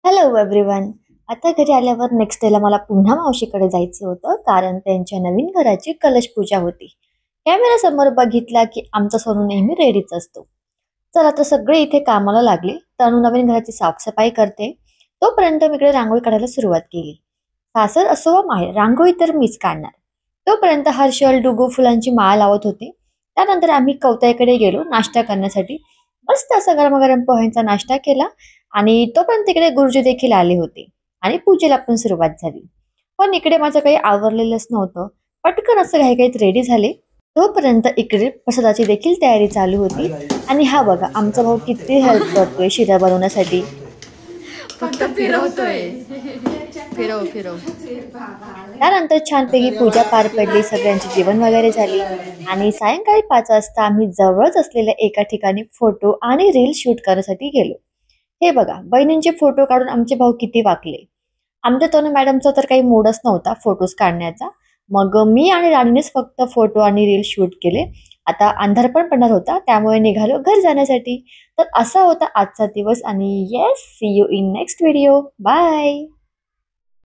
Hello everyone. आता घरी आल्यावर नेक्स्ट डेला मला पुन्हा मावशीकडे जायचं होतं कारण त्यांच्या नवीन घराची कलश पूजा होती. कॅमेऱ्यासमोर बघितला की आमचा सोनू नेहमी रेडीच असतो. चला तर सगळे इथे कामाला लागले. तनू नवीन घराची साफसफाई करते. तोपर्यंत मी इकडे रांगोळी काढायला सुरुवात केली. सासर असो वा माहेर, रांगोळी तर मीच काढणार. तोपर्यंत हर्षल डुगू फुलांची माळ लावत होते. त्यानंतर आम्ही कवताईकडे गेलो नाश्ता करण्यासाठी. मस्त असा गरमागरम पोह्यांचा नाश्ता केला आणि तोपर्यंत तिकडे गुरुजी देखील आले होते आणि पूजेला पण सुरुवात झाली. पण इकडे माझं काही आवरलेलंच नव्हतं. पटकन असं घाईघाईत रेडी झाले. तोपर्यंत इकडे प्रसादाची देखील तयारी चालू होती. आणि हा बघा आमचा भाऊ किती हेल्प करतोय शिरा बनवण्यासाठी. फक्त फिरवतोय. फिरव फिरव. त्यानंतर छानपैकी पूजा पार पडली, सगळ्यांचे जेवण वगैरे झाली आणि सायंकाळी 5 वाजता आम्ही जवळच असलेल्या एका ठिकाणी फोटो आणि रील शूट करण्यासाठी गेलो. हे बघा बहिणींचे फोटो काढून आमचे भाऊ किती वाकले. आमच्या तनू मॅडमचा तर काही मूडच नव्हता फोटोज काढण्याचा. मग मी आणि राणीनेच फक्त फोटो आणि रील शूट केले. आता अंधार पण पडणार होता त्यामुळे निघालो घर जाण्यासाठी. तर असा होता आजचा दिवस आणि yes, see you in next video. Bye.